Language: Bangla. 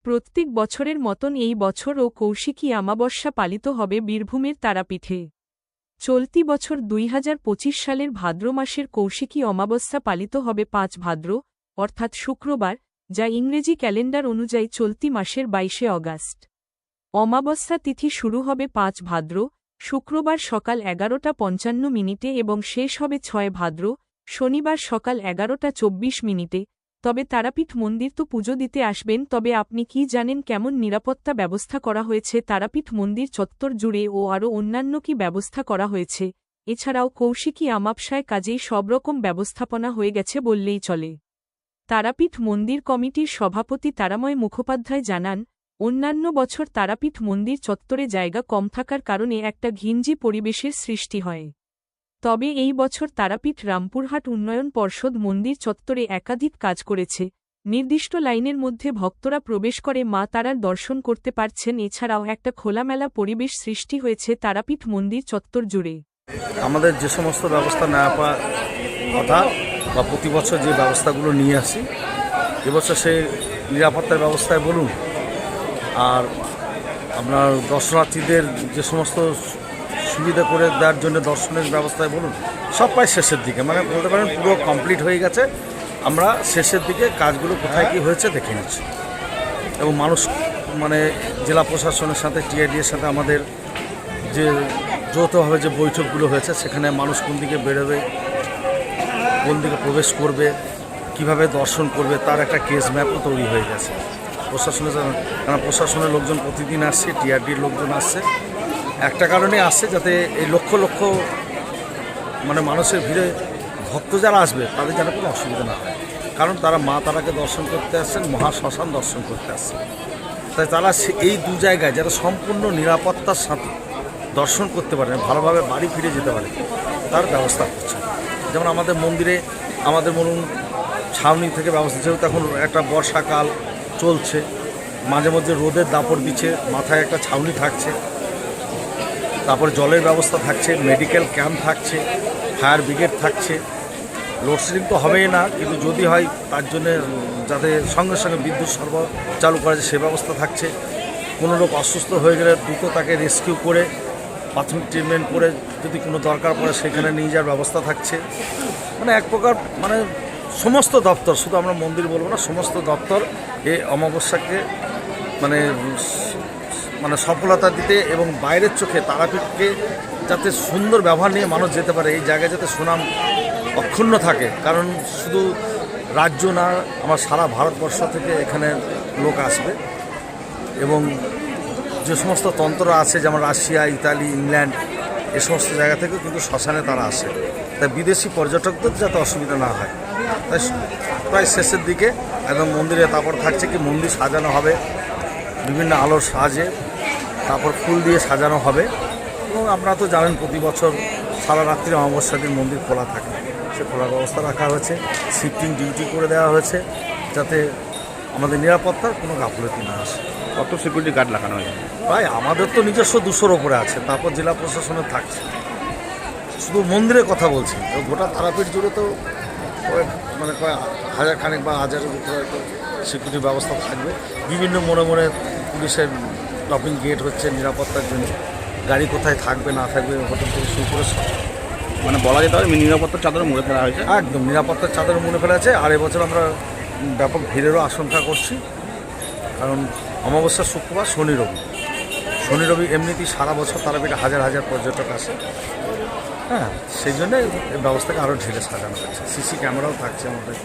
প্রত্যেক বছরের মতন এই বছরও কৌশিকী অমাবস্যা পালিত হবে বীরভূমের তারাপীঠে। চলতি বছর ২০২৫ সালের ভাদ্র মাসের কৌশিকী অমাবস্যা পালিত হবে ৫ ভাদ্র, অর্থাৎ শুক্রবার, যা ইংরেজি ক্যালেন্ডার অনুযায়ী চলতি মাসের ২২শে অগাস্ট। অমাবস্যা তিথি শুরু হবে ৫ ভাদ্র, শুক্রবার সকাল ১১:৫৫ এবং শেষ হবে ৬ ভাদ্র, শনিবার সকাল ১১:২৪। তবে তারাপীঠ মন্দির তো পুজো দিতে আসবেন, তবে আপনি কি জানেন কেমন নিরাপত্তা ব্যবস্থা করা হয়েছে তারাপীঠ মন্দির চত্বর জুড়ে ও আরও অন্যান্য কি ব্যবস্থা করা হয়েছে? এছাড়াও কৌশিকী অমাবস্যায় কাজেই সবরকম ব্যবস্থাপনা হয়ে গেছে বললেই চলে। তারাপীঠ মন্দির কমিটির সভাপতি তারাময় মুখোপাধ্যায় জানান, অন্যান্য বছর তারাপীঠ মন্দির চত্বরে জায়গা কম থাকার কারণে একটা ঘিঞ্জি পরিবেশের সৃষ্টি হয়। তবে এই বছর তারাপীঠ রামপুরহাট উন্নয়ন পর্ষদ মন্দির চত্বরে একাধিক কাজ করেছে। নির্দিষ্ট লাইনের মধ্যে ভক্তরা প্রবেশ করে মা তারার দর্শন করতে পারছেন। এছাড়াও একটা খোলামেলা পরিবেশ সৃষ্টি হয়েছে তারাপীঠ মন্দির চত্বর জুড়ে। আমাদের যে সমস্ত ব্যবস্থা নেওয়া কথা বা প্রতি বছর যে ব্যবস্থাগুলো নিয়ে আসি, এবছর সেই নিরাপত্তার ব্যবস্থায় বলুন, আর আপনার দর্শনার্থীদের যে সমস্ত সুবিধা করে দেওয়ার জন্য দর্শনের ব্যবস্থায় বলুন, সব প্রায় শেষের দিকে, মানে বলতে পারেন পুরো কমপ্লিট হয়ে গেছে। আমরা শেষের দিকে কাজগুলো কোথায় কী হয়েছে দেখে নিচ্ছি, এবং মানুষ মানে জেলা প্রশাসনের সাথে টিআইডি এর সাথে আমাদের যে যৌথভাবে যে বৈঠকগুলো হয়েছে, সেখানে মানুষ কোন দিকে বেরোবে, কোন দিকে প্রবেশ করবে, কিভাবে দর্শন করবে, তার একটা কেস ম্যাপও তৈরি হয়ে গেছে প্রশাসনের। কারণ প্রশাসনের লোকজন প্রতিদিন আসছে, টিআরডির লোকজন আসছে, একটা কারণে আসছে যাতে এই লক্ষ লক্ষ মানে মানুষের ভিড়ে ভক্ত যারা আসবে তাদের যেন কোনো অসুবিধা না হয়, কারণ তারা মা তারাকে দর্শন করতে আসছেন, মহাশ্মশান দর্শন করতে আসছেন। তাই তারা এই দু জায়গায় যারা সম্পূর্ণ নিরাপত্তার সাথে দর্শন করতে পারে, ভালোভাবে বাড়ি ফিরে যেতে পারে, তার ব্যবস্থা করছে। যেমন আমাদের মন্দিরে আমাদের বলুন ছাউনি থেকে ব্যবস্থা, যেহেতু এখন একটা বর্ষাকাল চলছে, মাঝে মধ্যে রোদের দাপট দিচ্ছে, মাথায় একটা ছাউনি থাকছে, তারপরে জলের ব্যবস্থা থাকছে, মেডিকেল ক্যাম্প থাকছে, ফায়ার ব্রিগেড থাকছে। লোডশেডিং তো হবেই না, কিন্তু যদি হয় তার জন্যে যাতে সঙ্গে সঙ্গে বিদ্যুৎ সরবরাহ চালু করা যায় সে ব্যবস্থা থাকছে। কোনো লোক অসুস্থ হয়ে গেলে দ্রুত তাকে রেস্কিউ করে প্রাথমিক ট্রিটমেন্ট করে যদি কোনো দরকার পড়ে সেখানে নিয়ে যাওয়ার ব্যবস্থা থাকছে। মানে এক প্রকার মানে সমস্ত দপ্তর, শুধু আমরা মন্দির বলবো না, সমস্ত দপ্তর এই অমাবস্যাকে মানে মানে সফলতা দিতে এবং বাইরের চোখে তারাপীঠকে যাতে সুন্দর ব্যবহার নিয়ে মানুষ যেতে পারে, এই জায়গায় যাতে সুনাম অক্ষুণ্ণ থাকে। কারণ শুধু রাজ্য না, আমার সারা ভারতবর্ষ থেকে এখানে লোক আসবে, এবং যে সমস্ত তন্ত্র আছে যেমন রাশিয়া, ইতালি, ইংল্যান্ড, এ সমস্ত জায়গা থেকেও কিন্তু শ্মশানে তারা আসে। তাই বিদেশি পর্যটকদের যাতে অসুবিধা না হয়, তাই প্রায় শেষের দিকে একদম মন্দিরে তারপর থাকছে কি মন্দির সাজানো হবে বিভিন্ন আলোর সাজে, তারপর ফুল দিয়ে সাজানো হবে। এবং আপনারা তো জানেন প্রতি বছর সারা রাত্রি অমাবস্যা দিন মন্দির খোলা থাকে, সে খোলার ব্যবস্থা রাখা হয়েছে, শিফটিং ডিউটি করে দেওয়া হয়েছে যাতে আমাদের নিরাপত্তার কোনো গাফলতি না আসে। কত সিকিউরিটি গার্ড লাগানো হয়েছে? প্রায় আমাদের তো নিজস্ব 200-র ওপরে আছে, তারপর জেলা প্রশাসনের থাকছে। শুধু মন্দিরের কথা বলছি, তো গোটা তারাপীঠ জুড়ে তো মানে কয়েক হাজার খানেক বা হাজারের উপরে হয়তো সিকিউরিটি ব্যবস্থা থাকবে। বিভিন্ন মোড়ে মোড়ে পুলিশের টপিং গেট হচ্ছে নিরাপত্তার জন্য, গাড়ি কোথায় থাকবে না থাকবে হোটেল থেকে শুরু করে মানে বলা যেতে পারে নিরাপত্তার চাদর মুড়ে ফেলা হয়েছে। একদম নিরাপত্তার চাদর মুড়ে ফেলা আছে। আর এবছর আমরা ব্যাপক ভিড়েরও আশঙ্কা করছি, কারণ অমাবস্যা শুক্রবার, শনি রবি এমনিতেই সারা বছর তারাপীঠে হাজার হাজার পর্যটক আসে। হ্যাঁ, সেই জন্য এই ব্যবস্থাকে আরও ঢেলে সাজানো হয়েছে। সিসি ক্যামেরাও থাকছে আমাদের।